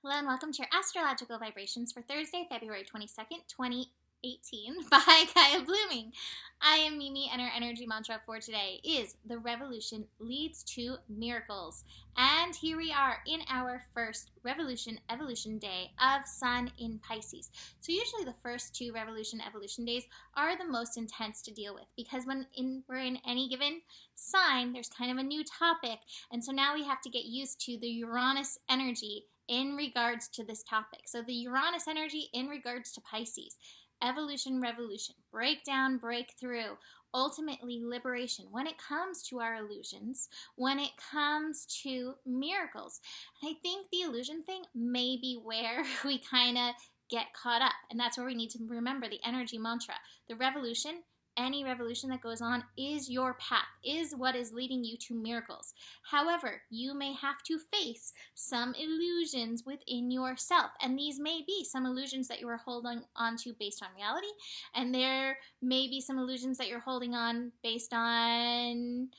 Hello and welcome to your astrological vibrations for Thursday, February 22nd, 2018 by Gaia Blooming. I am Mimi and our energy mantra for today is the revolution leads to miracles. And here we are in our first revolution evolution day of Sun in Pisces. So usually the first two revolution evolution days are the most intense to deal with because we're in any given sign, there's kind of a new topic. And so now we have to get used to the Uranus energy in regards to this topic. So the Uranus energy in regards to Pisces, evolution, revolution, breakdown, breakthrough, ultimately liberation when it comes to our illusions, when it comes to miracles. And I think the illusion thing may be where we kind of get caught up. And that's where we need to remember the energy mantra. The revolution, any revolution that goes on is your path, is what is leading you to miracles. However, you may have to face some illusions within yourself. And these may be some illusions that you are holding on to based on reality. And there may be some illusions that you're holding on based on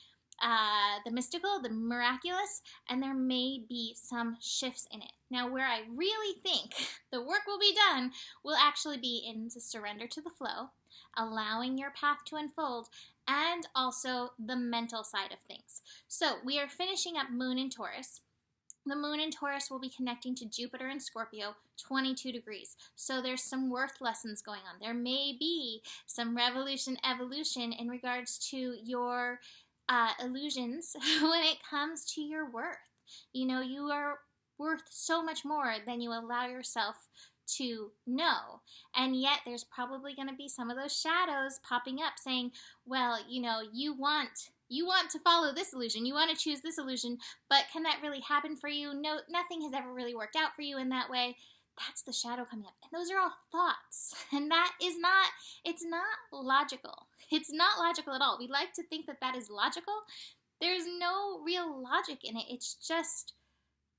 the mystical, the miraculous, and there may be some shifts in it. Now, where I really think the work will be done will actually be in the surrender to the flow, allowing your path to unfold, and also the mental side of things. So we are finishing up Moon in Taurus. The Moon in Taurus will be connecting to Jupiter in Scorpio, 22 degrees. So there's some worth lessons going on. There may be some revolution, evolution in regards to your illusions when it comes to your worth. You know, you are worth so much more than you allow yourself to know. And yet there's probably going to be some of those shadows popping up saying, well, you know, you want to follow this illusion, you want to choose this illusion, but can that really happen for you? No, nothing has ever really worked out for you in that way. That's the shadow coming up. And those are all thoughts. And it's not logical. It's not logical at all. We like to think that is logical. There's no real logic in it. It's just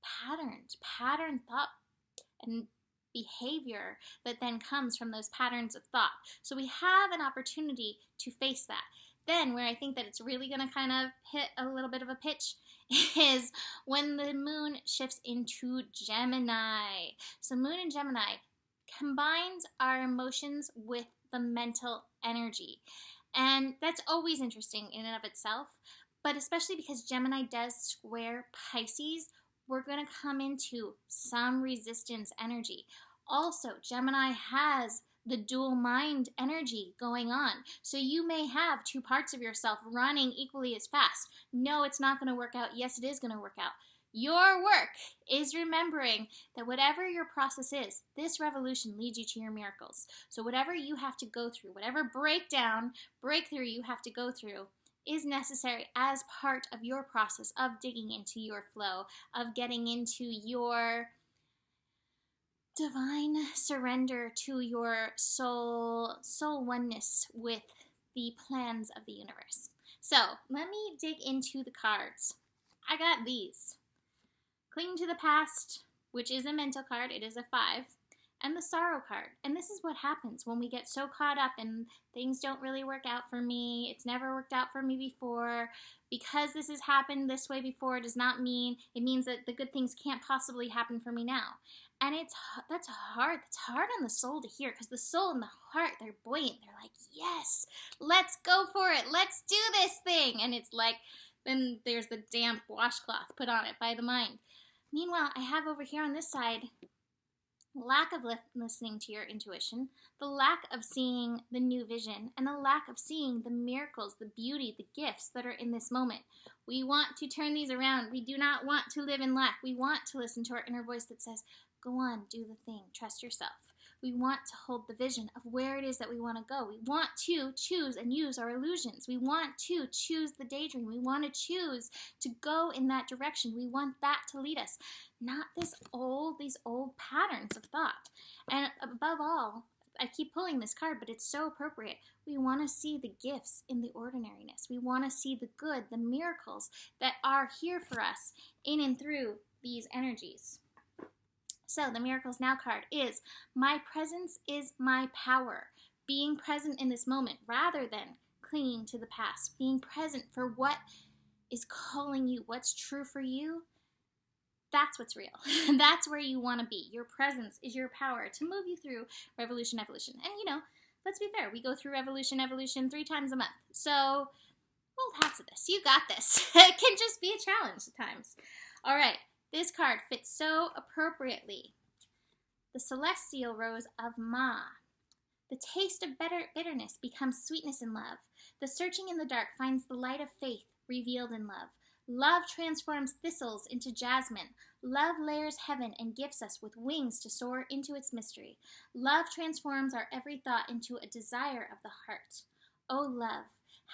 pattern thought and behavior that then comes from those patterns of thought. So we have an opportunity to face that. Then where I think that it's really going to kind of hit a little bit of a pitch is when the moon shifts into Gemini. So moon in Gemini combines our emotions with the mental energy. And that's always interesting in and of itself, but especially because Gemini does square Pisces, we're going to come into some resistance energy. Also, Gemini has the dual mind energy going on. So you may have two parts of yourself running equally as fast. No, it's not going to work out. Yes, it is going to work out. Your work is remembering that whatever your process is, this revolution leads you to your miracles. So whatever you have to go through, whatever breakthrough you have to go through, is necessary as part of your process of digging into your flow, of getting into your divine surrender to your soul oneness with the plans of the universe. So let me dig into the cards. I got these. Clinging to the past, which is a mental card, it is a 5, and the sorrow card. And this is what happens when we get so caught up and things don't really work out for me. It's never worked out for me before. Because this has happened this way before does not mean, it means that the good things can't possibly happen for me now. And that's hard. That's hard on the soul to hear because the soul and the heart, they're buoyant. They're like, yes, let's go for it. Let's do this thing. And it's like, then there's the damp washcloth put on it by the mind. Meanwhile, I have over here on this side, lack of listening to your intuition, the lack of seeing the new vision, and the lack of seeing the miracles, the beauty, the gifts that are in this moment. We want to turn these around. We do not want to live in lack. We want to listen to our inner voice that says, go on, do the thing, trust yourself. We want to hold the vision of where it is that we want to go. We want to choose and use our illusions. We want to choose the daydream. We want to choose to go in that direction. We want that to lead us, not these old patterns of thought. And above all, I keep pulling this card, but it's so appropriate. We want to see the gifts in the ordinariness. We want to see the good, the miracles that are here for us in and through these energies. So the Miracles Now card is, my presence is my power. Being present in this moment rather than clinging to the past. Being present for what is calling you, what's true for you. That's what's real. That's where you want to be. Your presence is your power to move you through revolution, evolution. And, you know, let's be fair. We go through revolution, evolution 3 times a month. So, hold hats of this. You got this. It can just be a challenge at times. All right. This card fits so appropriately. The Celestial Rose of Ma. The taste of bitterness becomes sweetness in love. The searching in the dark finds the light of faith revealed in love. Love transforms thistles into jasmine. Love layers heaven and gifts us with wings to soar into its mystery. Love transforms our every thought into a desire of the heart. O love,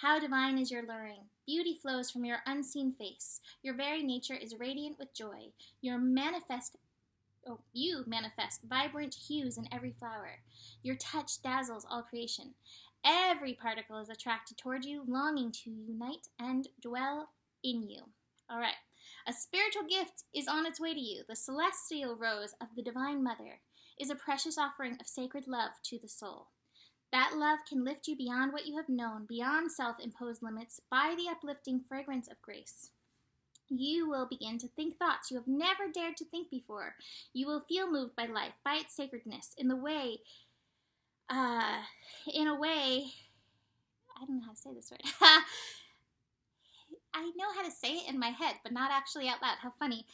how divine is your luring. Beauty flows from your unseen face. Your very nature is radiant with joy. You manifest vibrant hues in every flower. Your touch dazzles all creation. Every particle is attracted toward you, longing to unite and dwell in you. All right. A spiritual gift is on its way to you. The Celestial Rose of the Divine Mother is a precious offering of sacred love to the soul. That love can lift you beyond what you have known, beyond self-imposed limits, by the uplifting fragrance of grace. You will begin to think thoughts you have never dared to think before. You will feel moved by life, by its sacredness, in a way, I don't know how to say this right. I know how to say it in my head, but not actually out loud. How funny.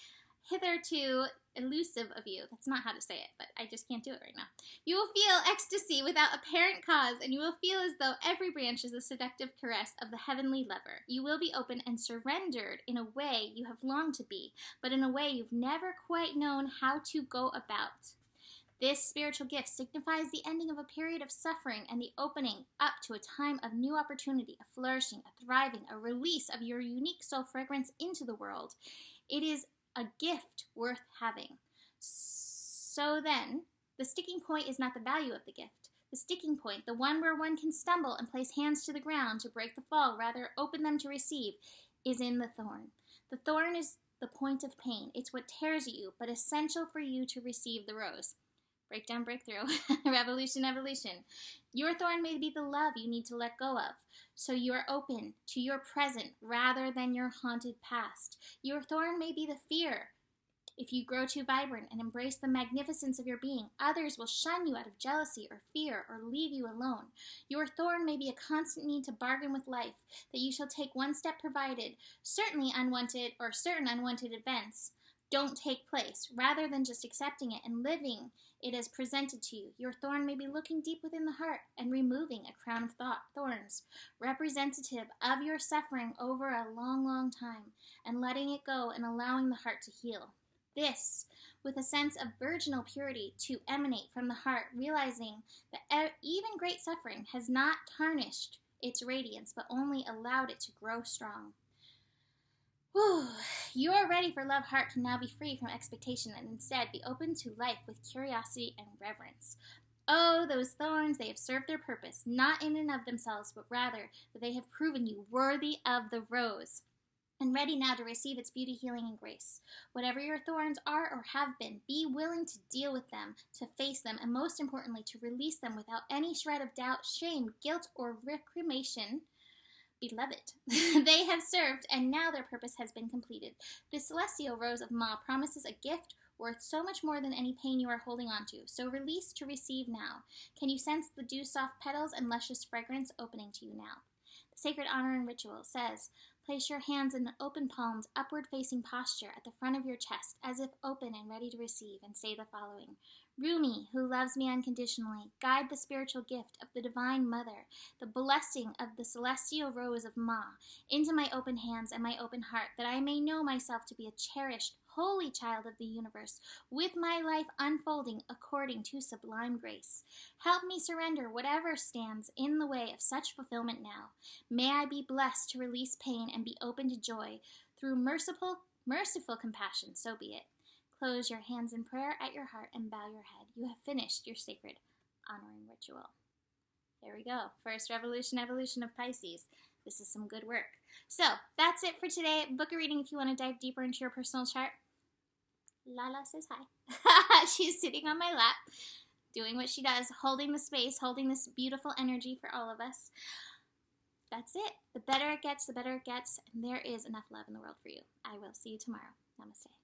Hitherto elusive of you. That's not how to say it, but I just can't do it right now. You will feel ecstasy without apparent cause, and you will feel as though every branch is a seductive caress of the heavenly lover. You will be open and surrendered in a way you have longed to be, but in a way you've never quite known how to go about. This spiritual gift signifies the ending of a period of suffering and the opening up to a time of new opportunity, a flourishing, a thriving, a release of your unique soul fragrance into the world. It is a gift worth having. So then, the sticking point is not the value of the gift. The sticking point, the one where one can stumble and place hands to the ground to break the fall, rather open them to receive, is in the thorn. The thorn is the point of pain. It's what tears at you, but essential for you to receive the rose. Breakdown, breakthrough, revolution, evolution. Your thorn may be the love you need to let go of, so you are open to your present rather than your haunted past. Your thorn may be the fear. If you grow too vibrant and embrace the magnificence of your being, others will shun you out of jealousy or fear or leave you alone. Your thorn may be a constant need to bargain with life, that you shall take one step provided certain unwanted events don't take place, rather than just accepting it and living it as presented to you. Your thorn may be looking deep within the heart and removing a crown of thorns, representative of your suffering over a long, long time, and letting it go and allowing the heart to heal. This, with a sense of virginal purity to emanate from the heart, realizing that even great suffering has not tarnished its radiance, but only allowed it to grow strong. Whew. Your ready for love heart can now be free from expectation and instead be open to life with curiosity and reverence. Oh, those thorns, they have served their purpose, not in and of themselves, but rather that they have proven you worthy of the rose and ready now to receive its beauty, healing, and grace. Whatever your thorns are or have been, be willing to deal with them, to face them, and most importantly, to release them without any shred of doubt, shame, guilt, or recrimination. Beloved, they have served, and now their purpose has been completed. The Celestial Rose of Ma promises a gift worth so much more than any pain you are holding on to. So release to receive now. Can you sense the dew-soft petals and luscious fragrance opening to you now? The Sacred Honor and Ritual says, place your hands in open palms, upward-facing posture at the front of your chest, as if open and ready to receive, and say the following. Rumi, who loves me unconditionally, guide the spiritual gift of the Divine Mother, the blessing of the Celestial Rose of Ma, into my open hands and my open heart, that I may know myself to be a cherished, holy child of the universe, with my life unfolding according to sublime grace. Help me surrender whatever stands in the way of such fulfillment now. May I be blessed to release pain and be open to joy through merciful compassion, so be it. Close your hands in prayer at your heart and bow your head. You have finished your sacred honoring ritual. There we go. First revolution, evolution of Pisces. This is some good work. So that's it for today. Book a reading if you want to dive deeper into your personal chart. Lala says hi. She's sitting on my lap, doing what she does, holding the space, holding this beautiful energy for all of us. That's it. The better it gets, and there is enough love in the world for you. I will see you tomorrow. Namaste.